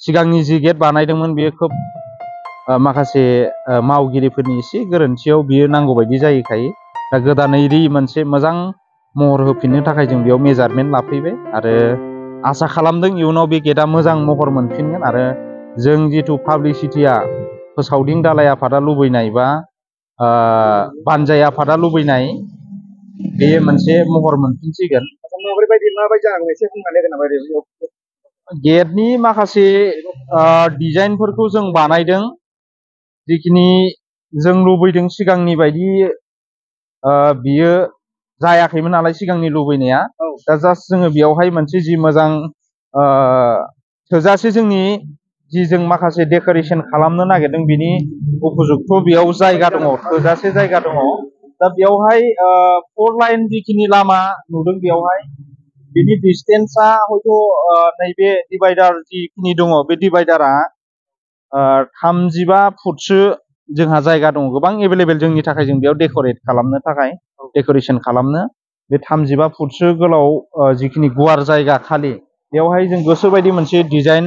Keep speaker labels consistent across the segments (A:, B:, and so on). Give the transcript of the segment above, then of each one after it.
A: सिगांनि जि गेट बानायदोंमोन बेयो खोब माखासे मावगिरिफोरनि एसे गोरोन्थियाव बियो नांगौ बायदि जायैखाय दा गोदानै मोनसे मोजां महर होफिननो थाखाय जों बेयाव मेजारमेन्ट लाफैबाय आरो आसा खालामदों इयुनाव बे गेटआ मोजां महर मोनफिनगोन आरो जों जिथु पाब्लिसिटिया फोसावदिं दालाइ आफादा लुबैनाय बा बानजाय आफादा लुबैनाय बे मोनसे महर मोनफिनसिगोन। गेटनि माखासे डिजाइनफोरखौ जों बानायदों जिखिनि जों लुबैदों सिगांनि बायदि बियो जायाखैमोन नालाय सिगांनि लुबैनाया दा जास्ट जोङो बेयावहाय मोनसे जि मोजां थोजासे जोंनि जि जों माखासे डेक'रेसन खालामनो नागिरदों बिनि उपजुक्त बेयाव जायगा दङ, थोजासे जायगा दङ। दा बेयावहाय 4 लाइन जिखिनि लामा नुदों बेयावहाय बिनि डिस्टेन्सआ हयथ' नैबे डिभाइडार जिखिनि दङ बे डिभाइडारा 35 फुटसो जोंहा जायगा दङ, गोबां एभेलेबेल जोंनि थाखाय जों बेयाव डेक'रेट खालामनो थाखाय डेक'रेसन खालामनो बे 35 फुटसो गोलाव जिखिनि गुवार जायगा खालि बेयावहाय जों गोसोबायदि मोनसे डिजाइन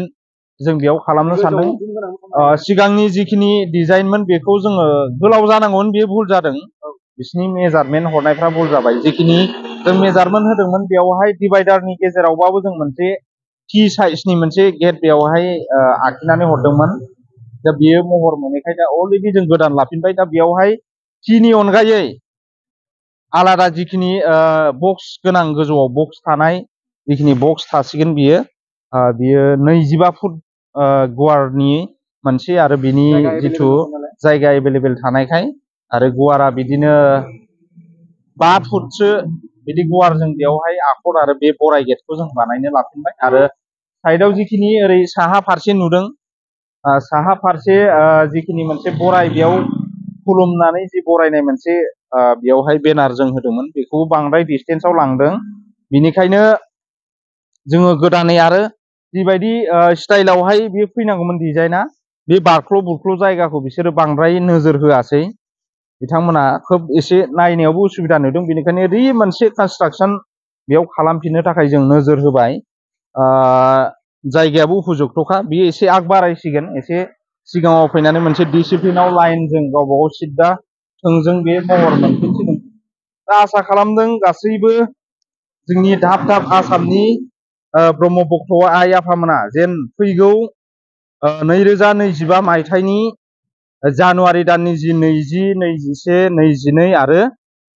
A: जों बेयाव खालामनो सानदों। सिगांनि जिखिनि डिजाइनमोन बेखौ जोङो गोलाव जानांगौमोन, बेयो भुल जादों, बिसिनि मेजारमेन्ट हरनायफ्रा भुल जाबाय। जिखिनि जों मेजारमेन्ट होदोंमोन बेयावहाय डिभाइडारनि गेजेरावबाबो जों मोनसे टि साइजनि मोनसे गेट बेयावहाय आखिनानै हरदोंमोन। दा बियो महर मोनैखाय दा अलरेडि जों गोदान लाफिनबाय। दा बेयावहाय टिनि अनगायै आलादा जिखिनि बक्स गोनां गोजौआव बक्स थानाय जिखिनि बक्स थासिगोन बियो 25 फुट गुवारनि मोनसे आरो बिनि जिथु जायगा एभेलेबेल थानायखाय आरो गुवारा बिदिनो 5 फुटसो बिदि गुवार जों बेयावहाय आखर आरो बे बराय गेटखौ जों बानायनो लाफिनबाय। आरो साइडआव जिखिनि ओरै साहा फारसे नुदों साहा फारसे जिखिनि मोनसे बराय बेयाव खुलुमनानै जि बरायनाय मोनसे बेयावहाय बेनार जों होदोंमोन बेखौ बांद्राय डिसटेन्सआव लांदों, बिनिखायनो जोङो गोदानै आरो जिबायदि स्टाइलावहाय बे फैनांगौमोन डिजाइना बे बारख्ल' बुरख्ल' जायगाखौ बिसोरो बांद्राय नोजोर होआसै, बिथांमोना खोब एसे नायनायावबो उसुबिदा नुदों, बेनिखायनो मोनसे कनस्ट्राक्सन बेयाव खालामफिननो थाखाय जों नोजोर होबाय। जायगायाबो उपजुक्तखा, बियो एसे आग बारायसिगोन, एसे सिगाङाव फैनानै मोनसे डिसिप्लिनाव लाइनजों गावबा गाव सिद्दा थोंजों बे महर मोनफिनसिगोन। दा आसा खालामदों गासैबो जोंनि दाब दाब आसामनि ब्रह्म भक्त आइ आफामोना जेन फैगौ 2025 मायथाइनि जानुवारि दाननि जि 20, 21, 22 आरो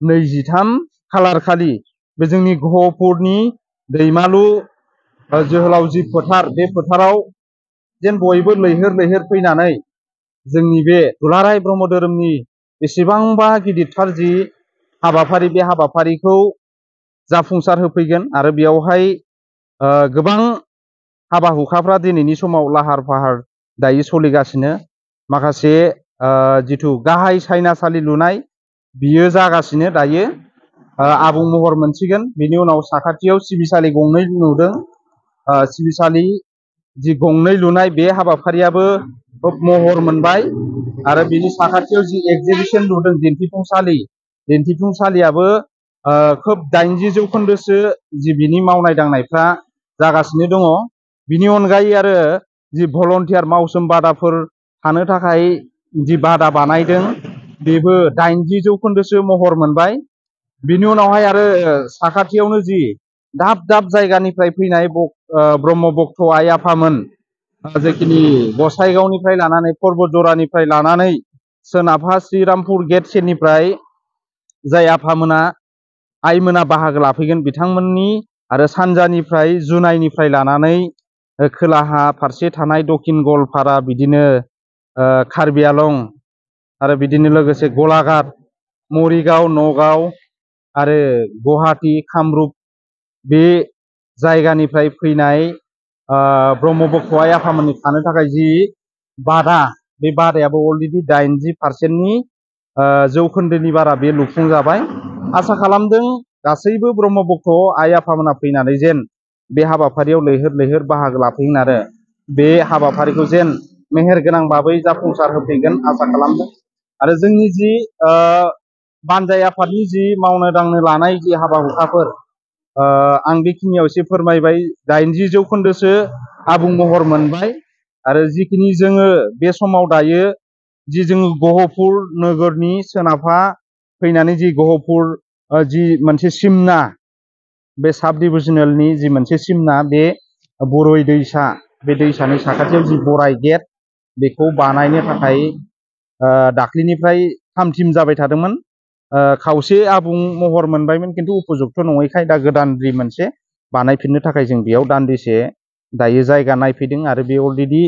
A: 23 खालार खालि बे जोंनि गहपुरनि दैमालु जोहोलाव जि फोथार बे फोथाराव जेन बयबो लैहोर लैहोर फैनानै जोंनि बे दुलाराय ब्रह्म धोरोमनि बेसेबांबा गिदिरथार जि हाबाफारि बे हाबाफारिखौ जाफुंसार होफैगोन। आरो बेयावहाय गोबां हाबा हुखाफ्रा दिनैनि समाव लाहार फाहार दायो सोलिगासिनो, माखासे जिथु गाहाय सायनासालि लुनाय बियो जागासिनो दायो, आबुं महर मोनसिगोन। बिनि उनाव साखाथियाव सिबिसालि गंनै नुदों, सिबिसालि जि गंनै लुनाय बे हाबाफारियाबो खोब महर मोनबाय। आरो बिनि साखाथियाव जि एगजिबिसन नुदों दिन्थिफुंसालियाबो खोब 80% जि बिनि मावनाय दांनायफ्रा जागासिनो दङ। बिनि अनगायै आरो जि भलन्टियार मावसोम बादाफोर थानो थाखाय जि बादा बानायदों बेबो 80% महर मोनबाय। बिनि उनावहाय आरो साखाथियावनो जि दाब दाब जायगानिफ्राय फैनाय ब्रह्म भक्त आइ आफामोन, जेखिनि गसाइगावनिफ्राय लानानै पर्बतजरानिफ्राय लानानै सोनाबहा श्रीरामपुर गेट सेरनिफ्राय जाय आफामोना आइमोना बाहागो लाफैगोन बिथांमोननि आरो सानजानिफ्राय जुनाइनिफ्राय लानानै खोलाहा फारसे थानाय दक्षिण गवालपारा, बिदिनो कार्बि आलं आरो बिदिनो लोगोसे गलाघाट, मरिगाव, नगाव आरो गुवाहाटी, कामरुप बे जायगानिफ्राय फैनाय ब्रह्म भक्त आइ आफामोननि थानो थाखाय जि बादा, बे बादायाबो अलरेडि 80%नि जौखोन्दोनि बारा बे लुफुंजाबाय। आसा खालामदों गासैबो ब्रह्म भक्त आइ आफामोना फैनानै जेन बे हाबाफारियाव लैहोर लैहोर बाहागो लाफैगोन आरो बे हाबाफारिखौ जेन मेहेरगोनां भाबै जाफुंसार होफैगोन आसा खालामदों। आरो जोंनि जि बानजाय आफादनि जि मावनो दांनो लानाय जि हाबा हुखाफोर, आं बेखिनियाव एसे फोरमायबाय, 80% आबुं महर मोनबाय। आरो जिखिनि जोङो बे समाव दायो जि जोङो गहपुर नोगोरनि सोनाबहा फैनानै जि गहपुर जि मोनसे सिमना बे साब डिभिजनेलनि जि मोनसे सिमना बे बरय दैसा बे दैसानि साखाथियाव जि बराय गेट बेखौ बानायनो थाखाय दाख्लिनिफ्राय थाम-थिम जाबाय थादोंमोन। खावसे आबुं महर मोनबायमोन खिन्थु उपजुक्त नङैखाय दा गोदान मोनसे बानायफिननो थाखाय जों बेयाव दान्दिसे दायो जायगा नायफैदों आरो बे अलरेडि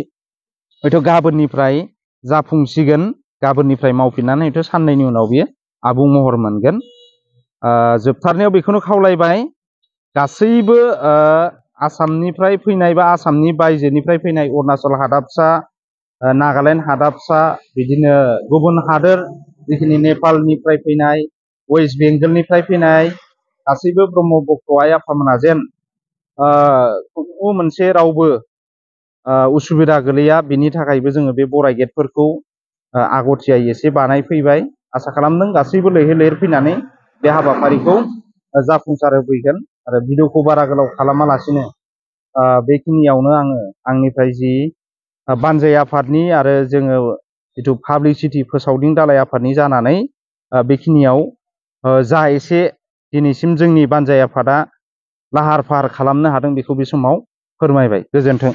A: हयथ' गाबोननिफ्राय जाफुंसिगोन। गाबोननिफ्राय मावफिननानै हयथ' साननैनि उनाव बियो आबुं महर मोनगोन। जोबथारनायाव बेखौनो खावलायबाय गासैबो आसामनिफ्राय फैनाय बा आसामनि बायजोनिफ्राय फैनाय अरुणाचल हादाबसा, नागालेण्ड हादाबसा, बिदिनो गुबुन हादोर जिखिनि नेपालनिफ्राय फैनाय, वेस्ट बेंगलनिफ्राय फैनाय गासैबो ब्रह्म भक्त आइ आफामोना जेन खुनु मोनसे रावबो उसुबिदा गोलैया बिनि थाखायबो जोङो बे बराय गेटफोरखौ आगथियायै एसे बानायफैबाय। आसा खालामदों गासैबो लैहोर लैहोर फैनानै बे हाबाफारिखौ जाफुंसार होफैगोन आरो भिडिअखौ बारा गोलाव खालामालासिनो बेखिनियावनो आङो आंनिफ्राय जि बानजाय आफादनि आरो जोङो जिथु पाब्लिसिटि फोसावदिं दालाय आफादनि जानानै बेखिनियाव जा एसे दिनैसिम जोंनि बानजाय आफादा लाहार फाहार खालामनो हादों बेखौ बे समाव फोरमायबाय। गोजोन्थों।